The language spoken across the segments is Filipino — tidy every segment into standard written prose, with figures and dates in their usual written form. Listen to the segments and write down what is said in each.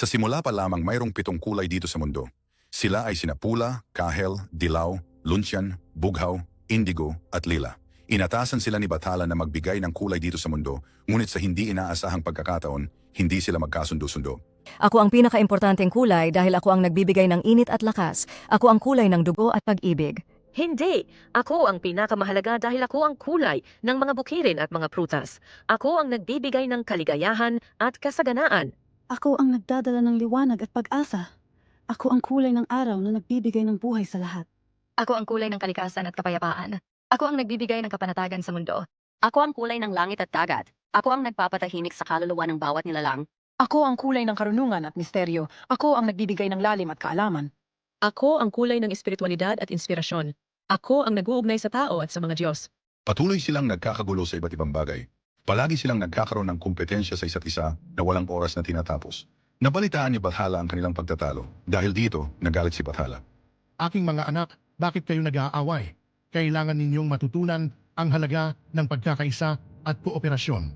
Sa simula pa lamang mayroong 7 kulay dito sa mundo. Sila ay sina pula, kahel, dilaw, luncheon, bughaw, indigo at lila. Inatasan sila ni Bathala na magbigay ng kulay dito sa mundo, ngunit sa hindi inaasahang pagkakataon, hindi sila magkasundo-sundo. Ako ang pinakaimportanteng kulay dahil ako ang nagbibigay ng init at lakas. Ako ang kulay ng dugo at pag-ibig. Hindi! Ako ang pinakamahalaga dahil ako ang kulay ng mga bukirin at mga prutas. Ako ang nagbibigay ng kaligayahan at kasaganaan. Ako ang nagdadala ng liwanag at pag-asa. Ako ang kulay ng araw na nagbibigay ng buhay sa lahat. Ako ang kulay ng kalikasan at kapayapaan. Ako ang nagbibigay ng kapanatagan sa mundo. Ako ang kulay ng langit at dagat. Ako ang nagpapatahimik sa kaluluwa ng bawat nilalang. Ako ang kulay ng karunungan at misteryo. Ako ang nagbibigay ng lalim at kaalaman. Ako ang kulay ng espiritualidad at inspirasyon. Ako ang nag-uugnay sa tao at sa mga Diyos. Patuloy silang nagkakagulo sa iba't ibang bagay. Palagi silang nagkakaroon ng kompetensya sa isa't isa na walang oras na tinatapos. Nabalitaan ni Bathala ang kanilang pagtatalo. Dahil dito, nagalit si Bathala. Aking mga anak, bakit kayo nag-aaway? Kailangan ninyong matutunan ang halaga ng pagkakaisa at kooperasyon.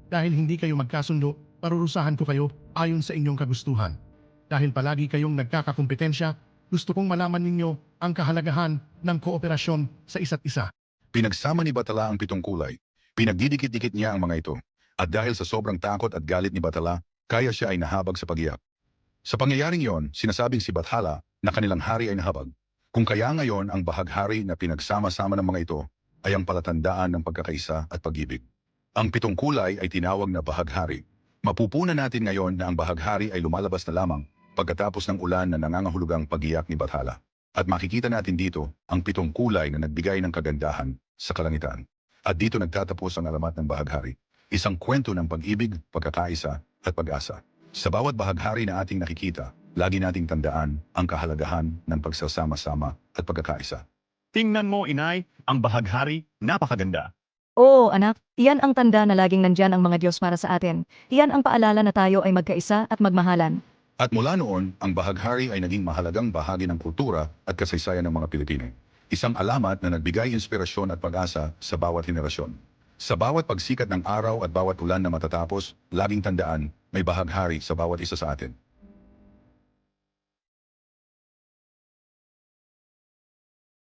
Dahil hindi kayo magkasundo, parurusahan ko kayo ayon sa inyong kagustuhan. Dahil palagi kayong nagkakakompetensya, gusto kong malaman ninyo ang kahalagahan ng kooperasyon sa isa't isa. Pinagsama ni Bathala ang 7 kulay. Pinagdidikit-dikit niya ang mga ito. At dahil sa sobrang takot at galit ni Bathala, kaya siya ay nahabag sa pagiyak. Sa pangyayaring yon, sinasabing si Bathala na kanilang hari ay nahabag. Kung kaya ngayon ang bahaghari na pinagsama-sama ng mga ito ay ang palatandaan ng pagkakaisa at pag-ibig. Ang 7 kulay ay tinawag na bahaghari. Mapupunan natin ngayon na ang bahaghari ay lumalabas na lamang pagkatapos ng ulan na nangangahulugang pagiyak ni Bathala. At makikita natin dito ang 7 kulay na nagbigay ng kagandahan sa kalangitan. At dito nagtatapos ang alamat ng bahaghari. Isang kwento ng pag-ibig, pagkakaisa at pag-asa. Sa bawat bahaghari na ating nakikita, lagi nating tandaan ang kahalagahan ng pagsasama-sama at pagkakaisa. Tingnan mo, inay, ang bahaghari, napakaganda. Oo, anak. Iyan ang tanda na laging nandyan ang mga Diyos para sa atin. Iyan ang paalala na tayo ay magkaisa at magmahalan. At mula noon, ang bahaghari ay naging mahalagang bahagi ng kultura at kasaysayan ng mga Pilipino. Isang alamat na nagbigay inspirasyon at pag-asa sa bawat henerasyon. Sa bawat pagsikat ng araw at bawat ulan na matatapos, laging tandaan, may bahaghari sa bawat isa sa atin.